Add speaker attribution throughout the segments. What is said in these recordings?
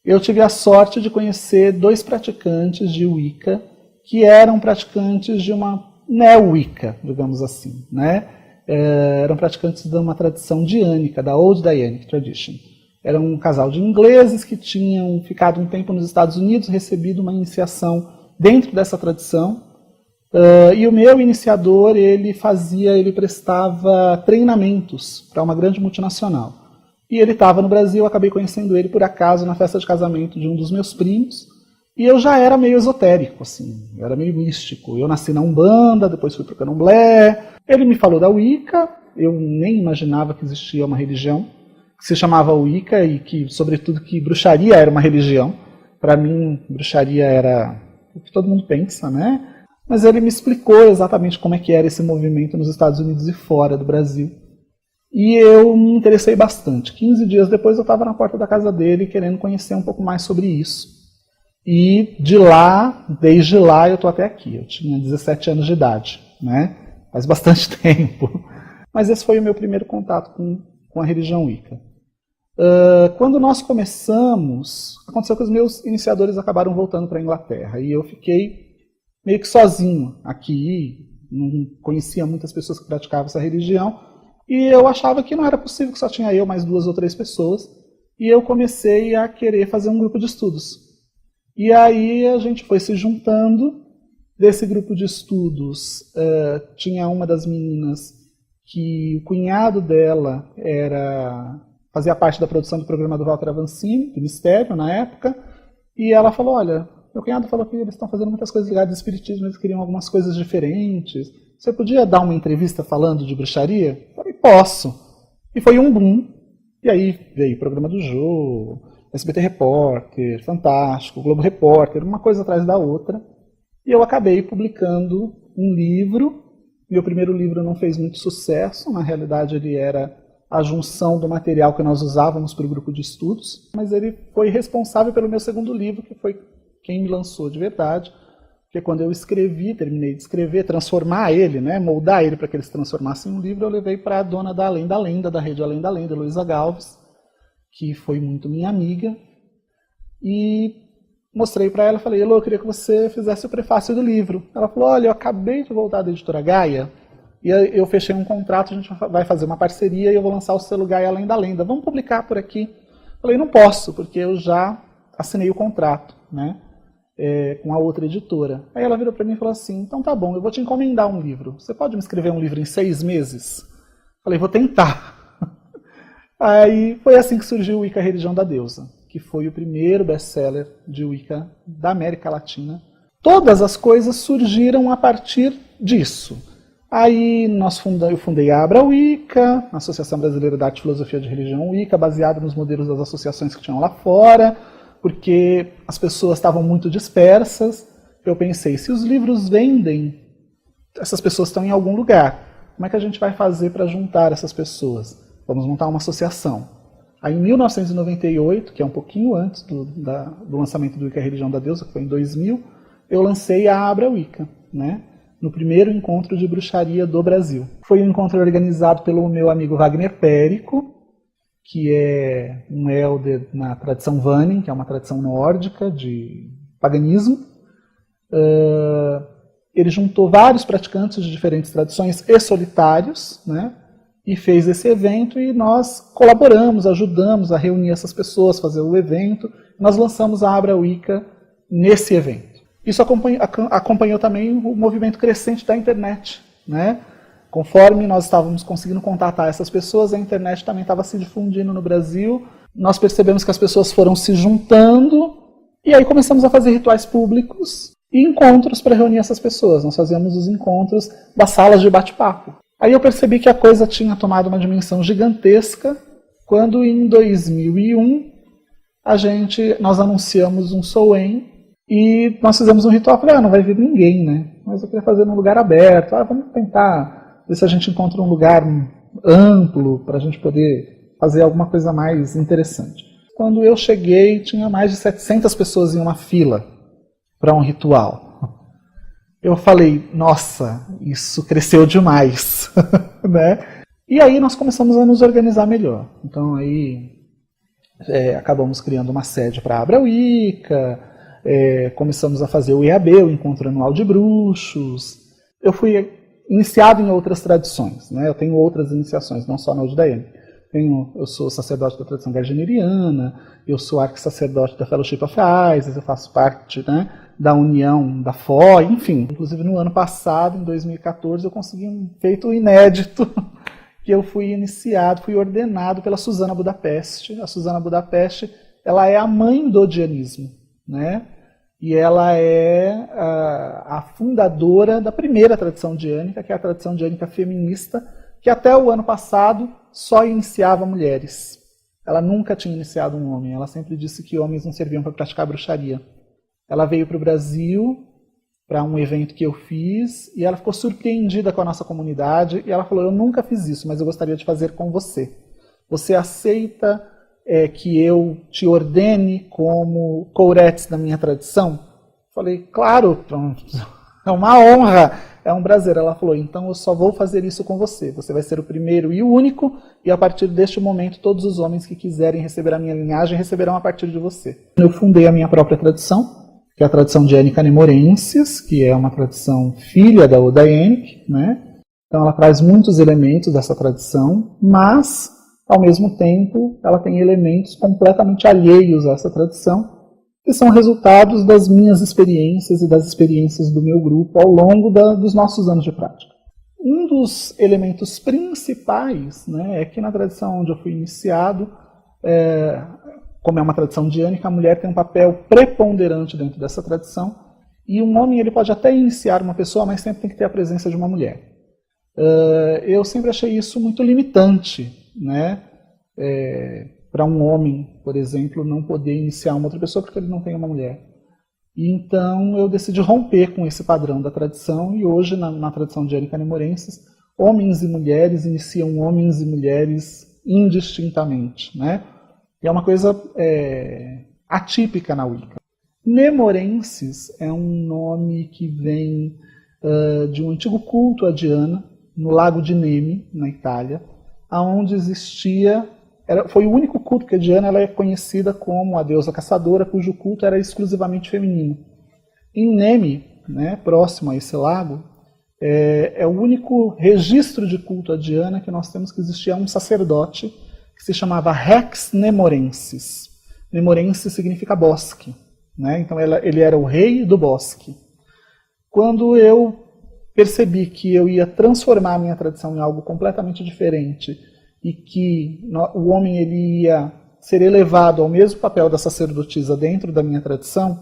Speaker 1: eu tive a sorte de conhecer 2 praticantes de Wicca, que eram praticantes de uma neo-Wicca, digamos assim, né? Eram praticantes de uma tradição diânica, da Old Dianic Tradition. Era um casal de ingleses que tinham ficado um tempo nos Estados Unidos, recebido uma iniciação dentro dessa tradição. E o meu iniciador, ele prestava treinamentos para uma grande multinacional. E ele estava no Brasil, eu acabei conhecendo ele por acaso na festa de casamento de um dos meus primos. E eu já era meio esotérico, assim, eu era meio místico. Eu nasci na Umbanda, depois fui para o Candomblé. Ele me falou da Wicca, eu nem imaginava que existia uma religião que se chamava Wicca e que, sobretudo, que bruxaria era uma religião. Para mim, bruxaria era o que todo mundo pensa, né? Mas ele me explicou exatamente como é que era esse movimento nos Estados Unidos e fora do Brasil. E eu me interessei bastante. 15 dias depois eu estava na porta da casa dele querendo conhecer um pouco mais sobre isso. E desde lá eu estou até aqui. Eu tinha 17 anos de idade, né? Faz bastante tempo. Mas esse foi o meu primeiro contato com a religião Wicca. Quando nós começamos, aconteceu que os meus iniciadores acabaram voltando para a Inglaterra. E eu fiquei meio que sozinho aqui, não conhecia muitas pessoas que praticavam essa religião, e eu achava que não era possível, que só tinha eu, mais 2 ou 3 pessoas, e eu comecei a querer fazer um grupo de estudos. E aí a gente foi se juntando. Desse grupo de estudos, tinha uma das meninas que o cunhado dela fazia parte da produção do programa do Walter Avancini, do Mistério, na época, e ela falou, olha, meu cunhado falou que eles estão fazendo muitas coisas ligadas ao espiritismo, eles queriam algumas coisas diferentes. Você podia dar uma entrevista falando de bruxaria? Eu falei, posso. E foi um boom. E aí veio o programa do Jô, SBT Repórter, Fantástico, Globo Repórter, uma coisa atrás da outra. E eu acabei publicando um livro. Meu primeiro livro não fez muito sucesso, na realidade ele era a junção do material que nós usávamos para o grupo de estudos, mas ele foi responsável pelo meu segundo livro, que foi quem me lançou de verdade, porque quando eu escrevi, terminei de escrever, transformar ele, né, moldar ele para que ele se transformasse em um livro, eu levei para a dona da Além da Lenda, da rede Além da Lenda, Luísa Galves, que foi muito minha amiga, e mostrei para ela, falei, Elô, eu queria que você fizesse o prefácio do livro. Ela falou, olha, eu acabei de voltar da editora Gaia, e eu fechei um contrato, a gente vai fazer uma parceria e eu vou lançar o selo Gaia Além da Lenda, vamos publicar por aqui. Falei, não posso, porque eu já assinei o contrato, né? Com a outra editora. Aí ela virou para mim e falou assim, então tá bom, eu vou te encomendar um livro. Você pode me escrever um livro em 6 meses? Falei, vou tentar. Aí foi assim que surgiu o Wicca, a Religião da Deusa, que foi o primeiro best-seller de Wicca da América Latina. Todas as coisas surgiram a partir disso. Aí eu fundei a Abra Wicca, a Associação Brasileira da Arte e Filosofia de Religião Wicca, baseada nos modelos das associações que tinham lá fora, porque as pessoas estavam muito dispersas. Eu pensei, se os livros vendem, essas pessoas estão em algum lugar. Como é que a gente vai fazer para juntar essas pessoas? Vamos montar uma associação. Aí, em 1998, que é um pouquinho antes do lançamento do Wicca, a Religião da Deusa, que foi em 2000, eu lancei a Abra Wicca, né? No primeiro encontro de bruxaria do Brasil. Foi um encontro organizado pelo meu amigo Wagner Périco, que é um elder na tradição Vanin, que é uma tradição nórdica de paganismo. Ele juntou vários praticantes de diferentes tradições e solitários, né, e fez esse evento, e nós colaboramos, ajudamos a reunir essas pessoas, fazer o evento. Nós lançamos a Abra Wicca nesse evento. Isso acompanhou também o movimento crescente da internet, né? Conforme nós estávamos conseguindo contatar essas pessoas, a internet também estava se difundindo no Brasil. Nós percebemos que as pessoas foram se juntando, e aí começamos a fazer rituais públicos e encontros para reunir essas pessoas. Nós fazíamos os encontros das salas de bate-papo. Aí eu percebi que a coisa tinha tomado uma dimensão gigantesca, quando em 2001 nós anunciamos um Soen, e nós fizemos um ritual. Falei, não vai vir ninguém, né? Mas eu queria fazer num lugar aberto. Vamos tentar ver se a gente encontra um lugar amplo para a gente poder fazer alguma coisa mais interessante. Quando eu cheguei, tinha mais de 700 pessoas em uma fila para um ritual. Eu falei, nossa, isso cresceu demais, né? E aí nós começamos a nos organizar melhor. Então aí acabamos criando uma sede para a Abra Wicca, começamos a fazer o EAB, o Encontro Anual de Bruxos. Eu fui iniciado em outras tradições, né? Eu tenho outras iniciações, não só na Udayana. Eu sou sacerdote da tradição gardneriana, eu sou arquisacerdote da Fellowship of Isis, eu faço parte, né, da União da FO, enfim. Inclusive no ano passado, em 2014, eu consegui um feito inédito, que eu fui ordenado pela Susana Budapeste. A Susana Budapeste, ela é a mãe do odianismo, né? E ela é a fundadora da primeira tradição odiânica, que é a tradição odiânica feminista, que até o ano passado só iniciava mulheres. Ela nunca tinha iniciado um homem, ela sempre disse que homens não serviam para praticar bruxaria. Ela veio para o Brasil, para um evento que eu fiz, e ela ficou surpreendida com a nossa comunidade, e ela falou, eu nunca fiz isso, mas eu gostaria de fazer com você. Você aceita que eu te ordene como couretes da minha tradição? Falei, claro, é uma honra, é um prazer. Ela falou, então eu só vou fazer isso com você. Você vai ser o primeiro e o único, e a partir deste momento todos os homens que quiserem receber a minha linhagem receberão a partir de você. Eu fundei a minha própria tradição, que é a tradição odiânica nemorensis, que é uma tradição filha da Udayanic, né? Então ela traz muitos elementos dessa tradição, mas, ao mesmo tempo, ela tem elementos completamente alheios a essa tradição, que são resultados das minhas experiências e das experiências do meu grupo ao longo dos nossos anos de prática. Um dos elementos principais, né, é que na tradição onde eu fui iniciado, como é uma tradição odiânica, a mulher tem um papel preponderante dentro dessa tradição, e um homem ele pode até iniciar uma pessoa, mas sempre tem que ter a presença de uma mulher. Eu sempre achei isso muito limitante, né? Para um homem, por exemplo, não poder iniciar uma outra pessoa porque ele não tem uma mulher. E então eu decidi romper com esse padrão da tradição, e hoje na tradição odiânica nemorensis, homens e mulheres iniciam homens e mulheres indistintamente, né? E é uma coisa atípica na Wicca. Nemorensis é um nome que vem de um antigo culto a Diana, no lago de Nemi, na Itália, onde existia... Foi o único culto que a Diana ela é conhecida como a deusa caçadora, cujo culto era exclusivamente feminino. Em Nemi, né, próximo a esse lago, é o único registro de culto a Diana que nós temos, que existia um sacerdote que se chamava Rex Nemorensis. Nemorensis significa bosque, né? Então ele era o rei do bosque. Quando eu percebi que eu ia transformar a minha tradição em algo completamente diferente, e que o homem ele ia ser elevado ao mesmo papel da sacerdotisa dentro da minha tradição,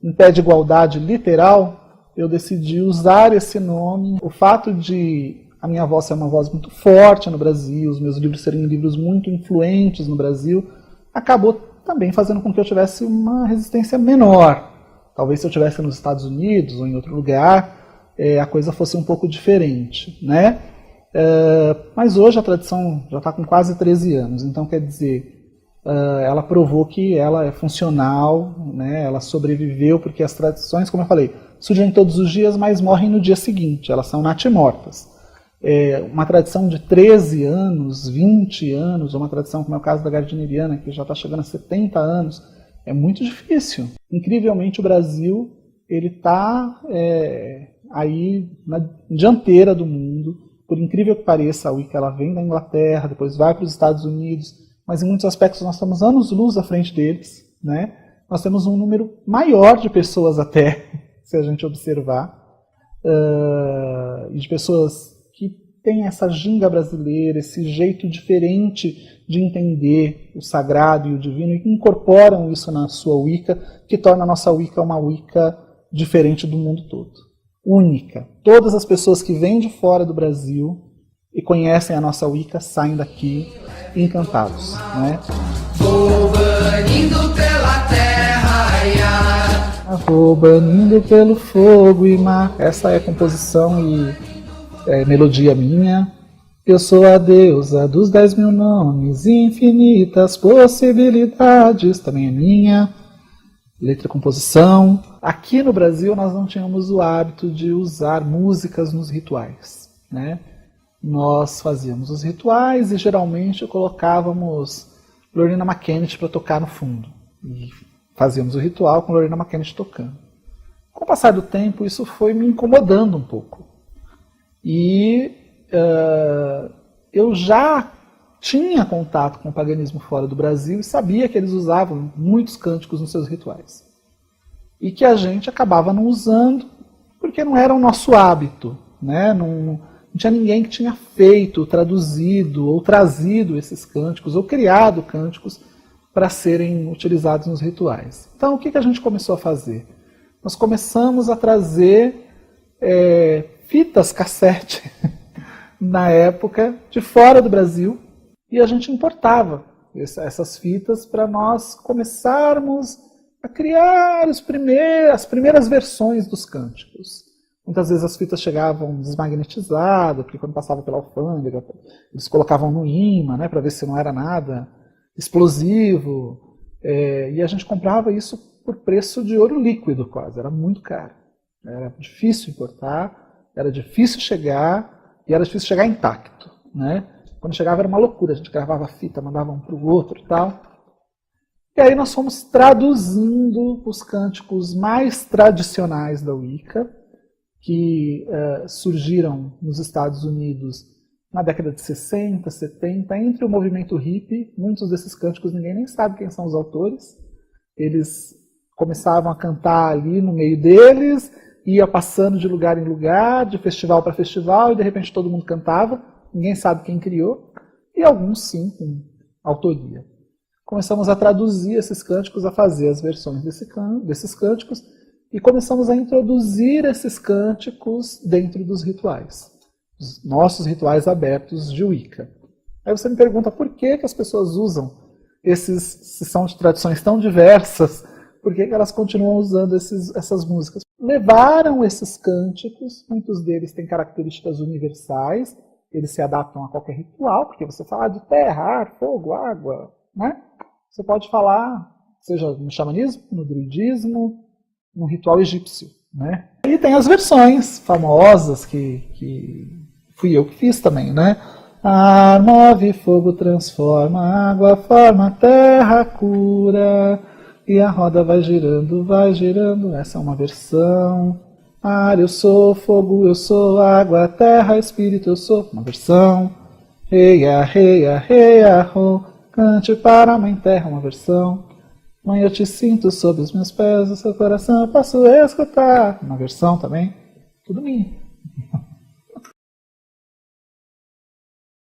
Speaker 1: em pé de igualdade literal, eu decidi usar esse nome. O fato de a minha voz ser uma voz muito forte no Brasil, os meus livros serem livros muito influentes no Brasil, acabou também fazendo com que eu tivesse uma resistência menor. Talvez se eu estivesse nos Estados Unidos ou em outro lugar, a coisa fosse um pouco diferente, né? Mas hoje a tradição já está com quase 13 anos, então quer dizer, ela provou que ela é funcional, né? Ela sobreviveu, porque as tradições, como eu falei, surgem todos os dias, mas morrem no dia seguinte, elas são natimortas. Uma tradição de 13 anos, 20 anos, ou uma tradição como é o caso da Gardneriana, que já está chegando a 70 anos, é muito difícil. Incrivelmente o Brasil está aí na dianteira do mundo. Por incrível que pareça, a Wicca ela vem da Inglaterra, depois vai para os Estados Unidos, mas em muitos aspectos nós estamos anos-luz à frente deles, né? Nós temos um número maior de pessoas até, se a gente observar, e de pessoas que têm essa ginga brasileira, esse jeito diferente de entender o sagrado e o divino, e que incorporam isso na sua Wicca, que torna a nossa Wicca uma Wicca diferente do mundo todo. Única. Todas as pessoas que vêm de fora do Brasil e conhecem a nossa Wicca saem daqui encantados, né? Vou banindo pela terra, vou banindo pelo fogo e mar. Essa é a composição e melodia minha. Eu sou a deusa dos 10.000 nomes, infinitas possibilidades, também é minha. Letra e composição. Aqui no Brasil nós não tínhamos o hábito de usar músicas nos rituais, né? Nós fazíamos os rituais e geralmente colocávamos Lorena McKennitt para tocar no fundo. E fazíamos o ritual com Lorena McKennitt tocando. Com o passar do tempo, isso foi me incomodando um pouco. E eu já tinha contato com o paganismo fora do Brasil e sabia que eles usavam muitos cânticos nos seus rituais. E que a gente acabava não usando porque não era o nosso hábito, né? Não tinha ninguém que tinha feito, traduzido ou trazido esses cânticos ou criado cânticos para serem utilizados nos rituais. Então, o que a gente começou a fazer? Nós começamos a trazer fitas cassete, na época, de fora do Brasil, e a gente importava essas fitas para nós começarmos a criar as primeiras versões dos cânticos. Muitas vezes as fitas chegavam desmagnetizadas, porque quando passava pela alfândega, eles colocavam no imã, né, para ver se não era nada explosivo, e a gente comprava isso por preço de ouro líquido quase, era muito caro. Era difícil importar, era difícil chegar, e era difícil chegar intacto, né? Quando chegava era uma loucura, a gente gravava a fita, mandava um para o outro e tal. E aí nós fomos traduzindo os cânticos mais tradicionais da Wicca, que surgiram nos Estados Unidos na década de 60, 70, entre o movimento hippie. Muitos desses cânticos ninguém nem sabe quem são os autores. Eles começavam a cantar ali no meio deles, ia passando de lugar em lugar, de festival para festival, e de repente todo mundo cantava, ninguém sabe quem criou, e alguns sim, com autoria. Começamos a traduzir esses cânticos, a fazer as versões desses cânticos, e começamos a introduzir esses cânticos dentro dos rituais, os nossos rituais abertos de Wicca. Aí você me pergunta por que as pessoas usam se são de tradições tão diversas, por que elas continuam usando essas músicas? Levaram esses cânticos, muitos deles têm características universais, eles se adaptam a qualquer ritual, porque você fala de terra, ar, fogo, água, né? Você pode falar, seja no xamanismo, no druidismo, no ritual egípcio, né? E tem as versões famosas que fui eu que fiz também, né? Ar move, fogo transforma, água forma, terra cura, e a roda vai girando, essa é uma versão. Ar eu sou, fogo eu sou, água, terra, espírito eu sou, uma versão. Reia, reia, reia, ro, cante para a mãe terra, uma versão. Mãe, eu te sinto sob os meus pés, o seu coração eu posso escutar, uma versão também. Tudo minha.